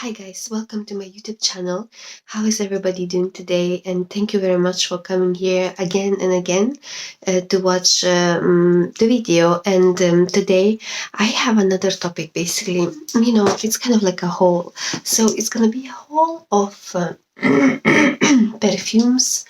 Hi guys, welcome to my YouTube channel. How is everybody doing today? And thank you very much for coming here again and again to watch the video. And today I have another topic. Basically, it's kind of like a haul. So it's gonna be a haul of perfumes.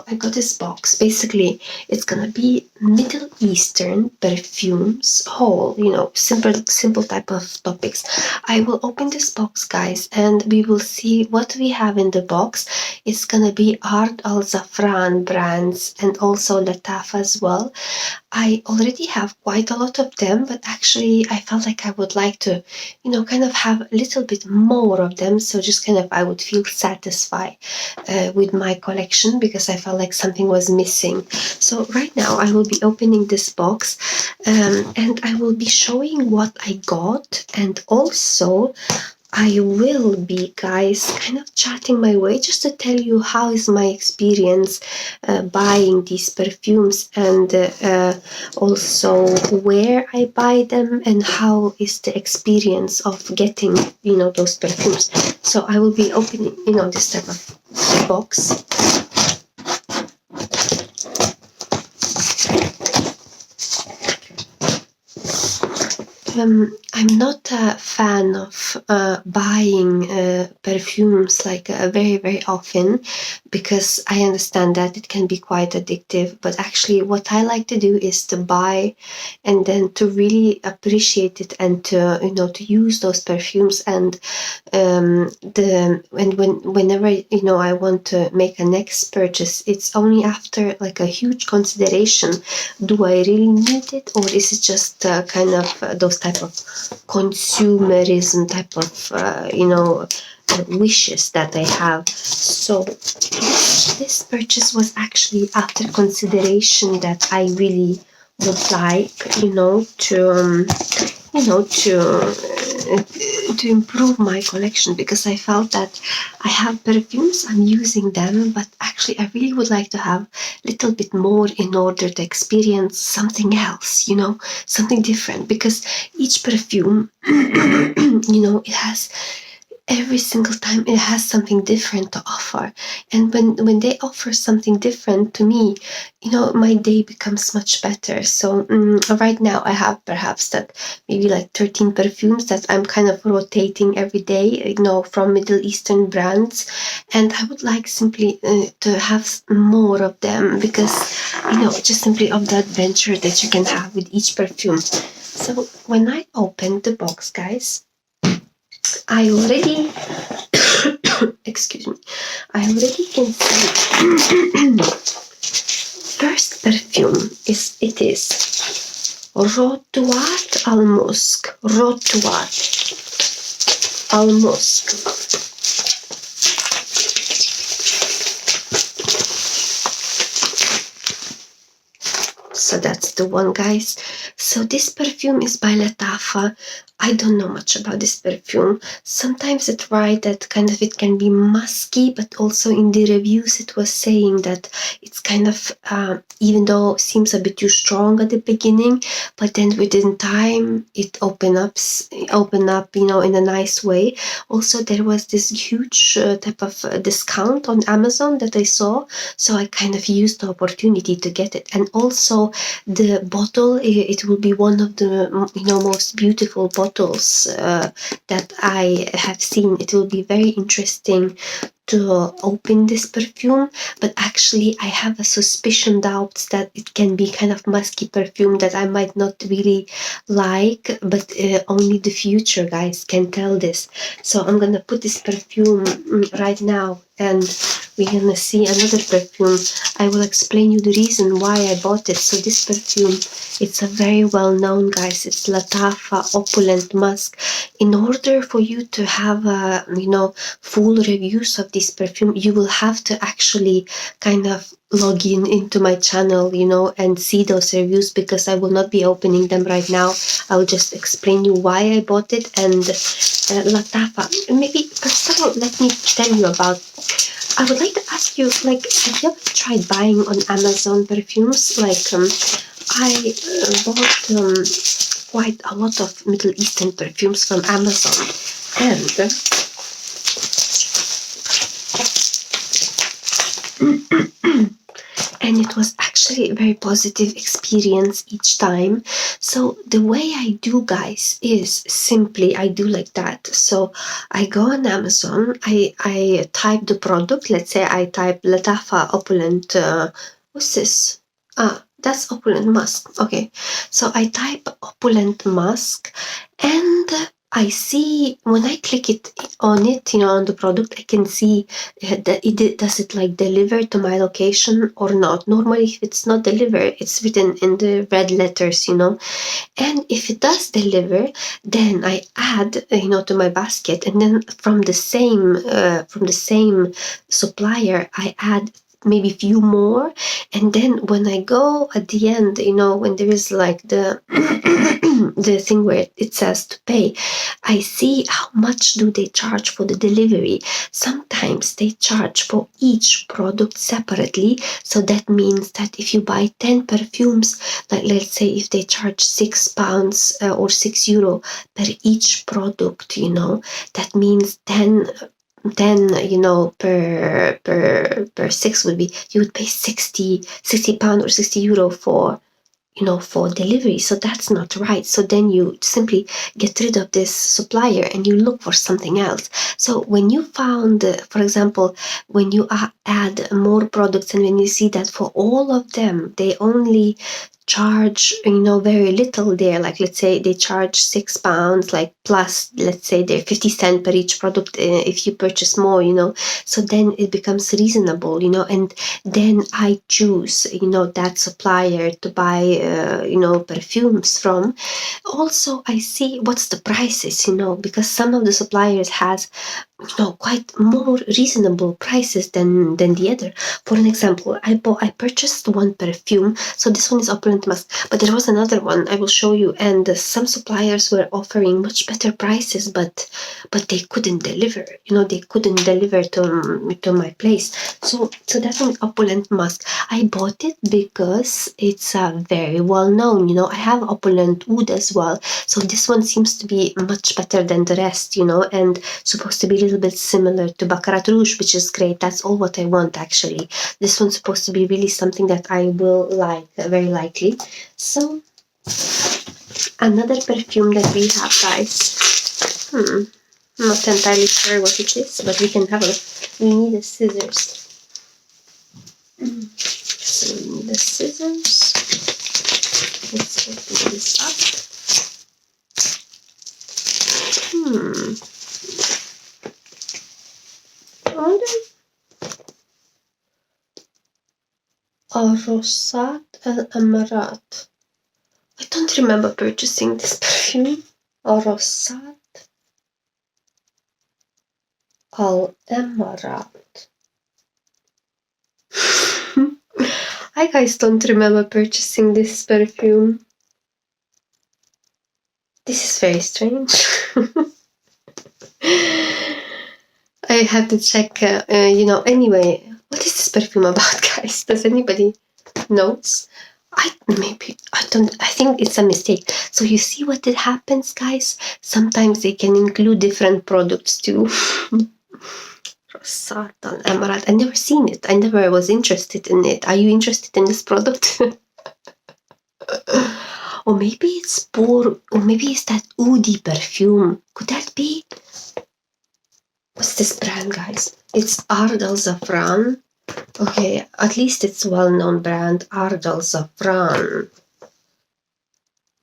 I got this box. Basically, it's gonna be Middle Eastern perfumes haul. Simple type of topics. I will open this box, guys, and we will see what we have in the box. It's gonna be Art Al Zafran brands and also Lattafa as well. I already have quite a lot of them, but actually I felt like I would like to, kind of have a little bit more of them. So just kind of I would feel satisfied with my collection because I felt like something was missing. So right now I will be opening this box and I will be showing what I got, and also I will be, guys, kind of chatting my way just to tell you how is my experience buying these perfumes, and also where I buy them and how is the experience of getting, those perfumes. So I will be opening, this type of box. I'm not a fan of buying perfumes like very, very often, because I understand that it can be quite addictive. But actually, what I like to do is to buy and then to really appreciate it and to to use those perfumes. And whenever I want to make a next purchase, it's only after like a huge consideration. Do I really need it, or is it just kind of those type of consumerism type of wishes that I have? So this purchase was actually after consideration that I really would like to improve my collection, because I felt that I have perfumes, I'm using them, but actually I really would like to have a little bit more in order to experience something else, something different, because each perfume it has, every single time it has something different to offer. And when they offer something different to me, my day becomes much better. So right now I have perhaps that maybe like 13 perfumes that I'm kind of rotating every day, from Middle Eastern brands. And I would like simply to have more of them, because just simply of the adventure that you can have with each perfume. So when I opened the box, guys, I already excuse me, I already can see first perfume is Rotuat Al Musk. Rotuat Al Musk. So that's the one, guys. So this perfume is by Lattafa. I don't know much about this perfume. Sometimes it's right that kind of it can be musky, but also in the reviews it was saying that it's kind of, even though it seems a bit too strong at the beginning, but then within time it opened up, in a nice way. Also, there was this huge type of discount on Amazon that I saw, so I kind of used the opportunity to get it. And also the bottle, it will be one of the most beautiful bottles that I have seen. It will be very interesting to open this perfume, but actually I have a suspicion, doubts that it can be kind of musky perfume that I might not really like, but only the future, guys, can tell this. So I'm gonna put this perfume right now, and we're gonna see another perfume. I will explain you the reason why I bought it. So this perfume, it's a very well known, guys. It's Lattafa Opulent Musk. In order for you to have full reviews of this perfume, you will have to actually kind of log into my channel, and see those reviews, because I will not be opening them right now. I'll just explain you why I bought it. And Lattafa, maybe first of all, let me tell you about, I would like to ask you, like, have you ever tried buying on Amazon perfumes? Like, I bought quite a lot of Middle Eastern perfumes from Amazon, and very, very positive experience each time. So the way I do, guys, is simply I do like that. So I go on Amazon, I type the product. Let's say I type lattafa opulent. What's this? That's opulent musk. Okay, so I type opulent musk, and I see when I click it on it, on the product, I can see that does it like deliver to my location or not. Normally, if it's not delivered, it's written in the red letters, and if it does deliver, then I add, to my basket, and then from the same supplier, I add maybe a few more, and then when I go at the end, when there is like the the thing where it says to pay, I see how much do they charge for the delivery. Sometimes they charge for each product separately, so that means that if you buy 10 perfumes, like let's say if they charge £6 or €6 per each product, that means 10 per six would be, you would pay 60 pound or €60 for delivery. So that's not right. So then you simply get rid of this supplier and you look for something else. So when you found, for example, when you add more products, and when you see that for all of them they only charge very little there, like let's say they charge £6, like plus let's say they're 50 cents per each product if you purchase more, so then it becomes reasonable, and then I choose that supplier to buy perfumes from. Also I see what's the prices, because some of the suppliers has quite more reasonable prices than the other. For an example, I purchased one perfume. So this one is opulent musk, but there was another one I will show you, and some suppliers were offering much better prices, but they couldn't deliver. They couldn't deliver to my place. So that one, opulent musk, I bought it because it's very well known. I have opulent oud as well, so this one seems to be much better than the rest, and supposed to be a little bit similar to Baccarat Rouge, which is great. That's all what I want, actually. This one's supposed to be really something that I will like, very likely. So another perfume that we have, guys. I'm not entirely sure what it is, but we can have a look. We need a scissors. So we need the scissors. Let's open this up. Arrosat al-Amarat. I don't remember purchasing this perfume. Arrosat al-Amarat. I guys don't remember purchasing this perfume. This is very strange. I have to check, anyway, what is this perfume about, guys? Does anybody knows? I think it's a mistake. So you see what it happens, guys? Sometimes they can include different products too. Rosat al-Amarat. I never seen it. I never was interested in it. Are you interested in this product? Or maybe it's or maybe it's that oudi perfume. Could that be? What's this brand, guys? It's Ardal Zafran. Okay, at least it's a well-known brand, Ardal Zafran.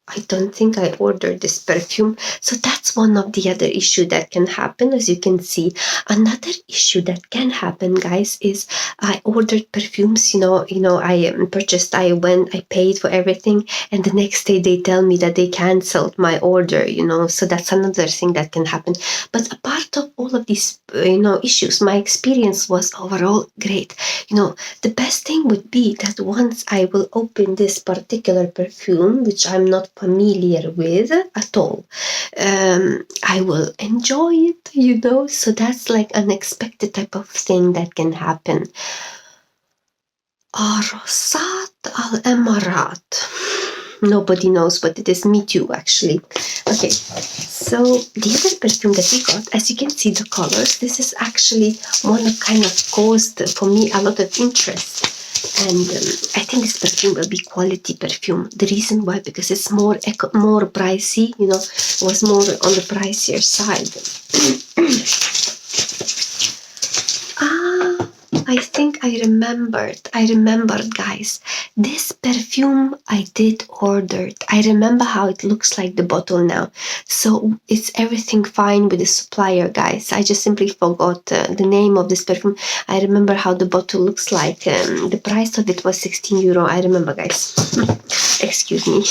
I don't think I ordered this perfume. So that's one of the other issue that can happen, as you can see. Another issue that can happen, guys, is I ordered perfumes, I purchased, I paid for everything, and the next day they tell me that they canceled my order, so that's another thing that can happen. But apart of all of these, issues, my experience was overall great. The best thing would be that once I will open this particular perfume, which I'm not familiar with at all, I will enjoy it, so that's like unexpected type of thing that can happen. Arrosat al-Amarat. Nobody knows what it is. Me too, actually. Okay, so the other perfume that we got, as you can see the colors, this is actually one that kind of caused for me a lot of interest. And I think this perfume will be quality perfume. The reason why, because it's more pricey, you know, was more on the pricier side. I think I remembered, guys. This perfume I did ordered. I remember how it looks like the bottle now. So it's everything fine with the supplier, guys. I just simply forgot the name of this perfume. I remember how the bottle looks like. The price of it was 16 euro. I remember, guys. Excuse me.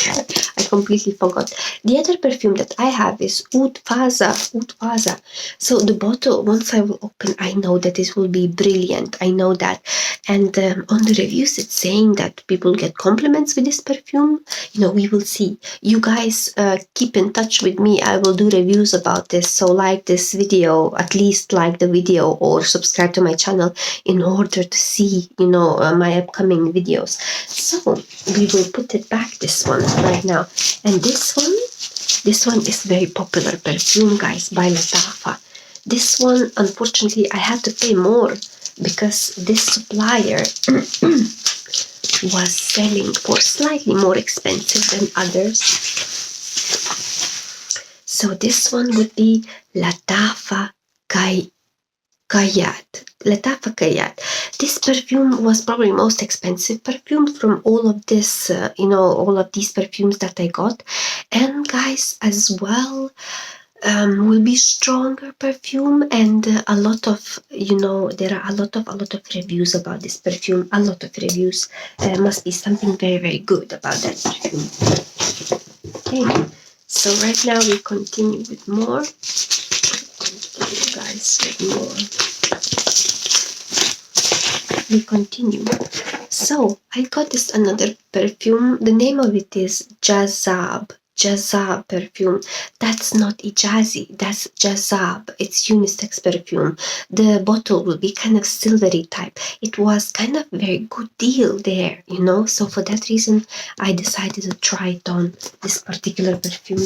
I completely forgot. The other perfume that I have is Oud Faza. So the bottle, once I will open, I know that it will be brilliant. I know that. And on the reviews, it's saying that people get compliments with this perfume. You know, we will see. You guys keep in touch with me. I will do reviews about this. So like this video, at least like the video, or subscribe to my channel in order to see, you know, my upcoming videos. So we will put it back, this one right now. And this one is very popular perfume, guys, by Lattafa. This one, unfortunately, I had to pay more because this supplier was selling for slightly more expensive than others. So this one would be Lattafa Kayat. Lattafa Kayat. This perfume was probably most expensive perfume from all of this, you know, all of these perfumes that I got. And guys, as well, will be stronger perfume, and a lot of, you know, there are a lot of reviews about this perfume. A lot of reviews. Must be something very, very good about that perfume. Okay, so right now we continue with more. Guys, with more. We continue. So I got this another perfume. The name of it is Jazab perfume. That's not Ijazi, that's Jazab. It's unisex perfume. The bottle will be kind of silvery type. It was kind of very good deal there, you know. So for that reason, I decided to try it on, this particular perfume.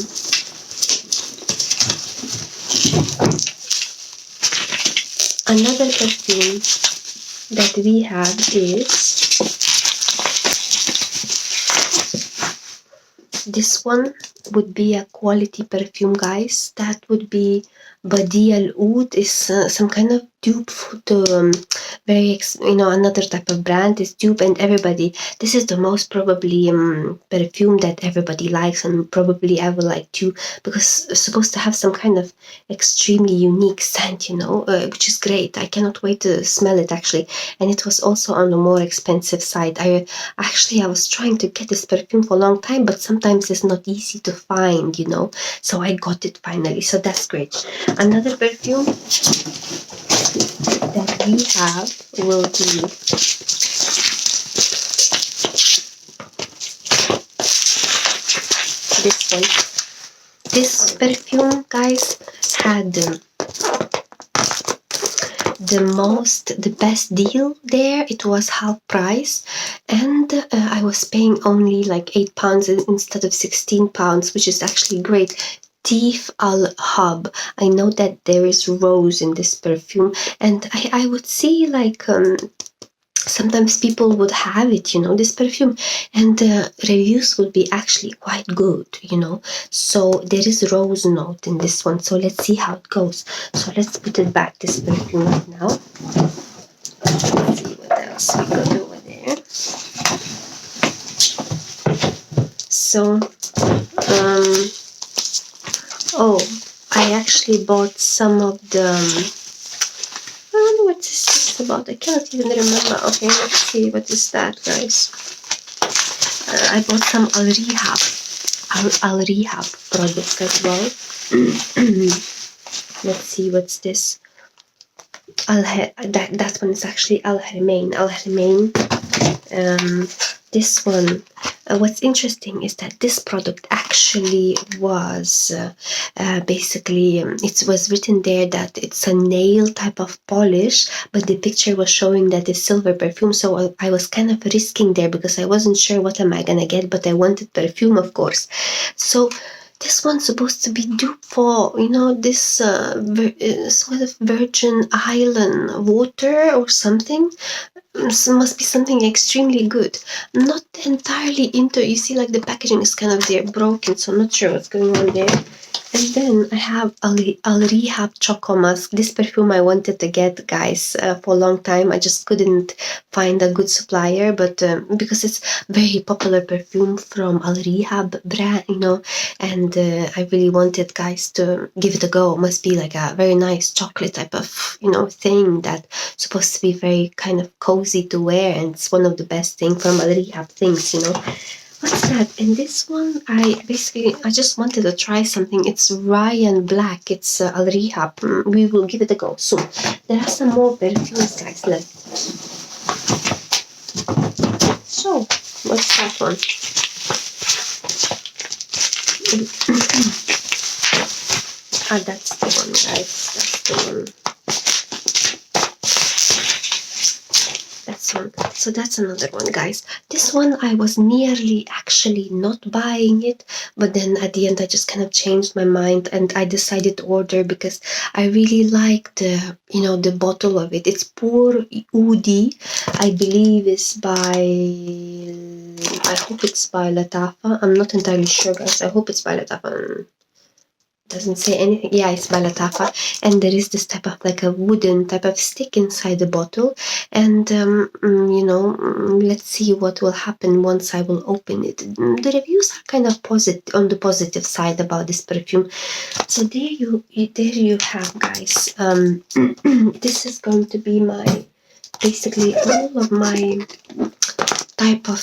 Another perfume that we have is this one. Would be a quality perfume, guys. That would be Badi Al Oud. Is some kind of dupe to very, you know, another type of brand is dupe, and everybody, this is the most probably perfume that everybody likes, and probably I would like too, because it's supposed to have some kind of extremely unique scent, you know, which is great. I cannot wait to smell it, actually. And it was also on the more expensive side. I was trying to get this perfume for a long time, but sometimes it's not easy to find, you know, so I got it finally, so that's great. Another perfume that we have will be this one. This perfume, guys, had the best deal there. It was half price, and I was paying only like £8 instead of £16, which is actually great. Tif Al Hub. I know that there is rose in this perfume, and I would see like sometimes people would have it, you know, this perfume, and the reviews would be actually quite good, you know. So there is rose note in this one, so let's see how it goes. So let's put it back, this perfume, right now. Let's see what else we got over there. So oh, I actually bought some of the I don't know what this is about. I cannot even remember. Okay, let's see. What is that, guys? I bought some Al Rehab products as well. Let's see, what's this? That one is actually Al Haramain. This one. What's interesting is that this product actually was basically, it was written there that it's a nail type of polish, but the picture was showing that it's silver perfume. So I was kind of risking there because I wasn't sure what am I gonna get, but I wanted perfume, of course. So This one's supposed to be dupe for, this sort of Virgin Island water or something. So must be something extremely good. Not entirely into, you see, like the packaging is kind of there broken, so I'm not sure what's going on there. And then I have Al Rehab Choco Mask. This perfume I wanted to get, guys, for a long time. I just couldn't find a good supplier, but because it's very popular perfume from Al Rehab brand, and I really wanted, guys, to give it a go. It must be like a very nice chocolate type of, thing that's supposed to be very kind of cozy to wear, and it's one of the best thing from Al Rehab things, What's that? And this one, I just wanted to try something. It's Ryan Black. It's Al Rehab. We will give it a go soon. There are some more perfumes, guys. So, what's that one? That's the one, guys. That's the one. That's one. So that's another one, guys. This one I was nearly actually not buying it, but then at the end I just kind of changed my mind and I decided to order because I really like the bottle of it. It's Pour Udi. I believe it's I hope it's by Lattafa. I'm not entirely sure, guys. I hope it's by Lattafa. Doesn't say anything. Yeah, it's by Lattafa, and there is this type of like a wooden type of stick inside the bottle, and let's see what will happen once I will open it. The reviews are kind of positive, on the positive side about this perfume. So there you have, guys. This is going to be basically all of my type of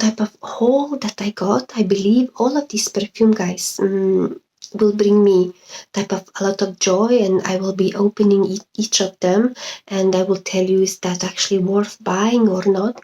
type of haul that I got. I believe all of these perfume, guys, will bring me type of a lot of joy, and I will be opening each of them, and I will tell you is that actually worth buying or not.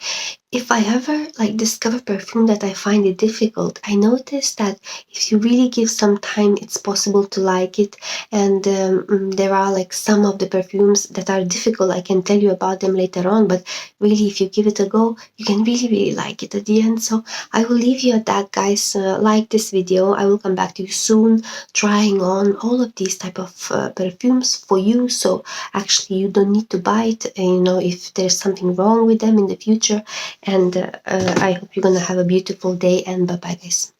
If I ever discover perfume that I find it difficult, I notice that if you really give some time, it's possible to like it. And there are some of the perfumes that are difficult. I can tell you about them later on, but really, if you give it a go, you can really, really like it at the end. So I will leave you at that, guys. Like this video. I will come back to you soon, trying on all of these type of perfumes for you. So actually, you don't need to buy it. If there's something wrong with them in the future. And I hope you're gonna have a beautiful day, and bye bye, guys.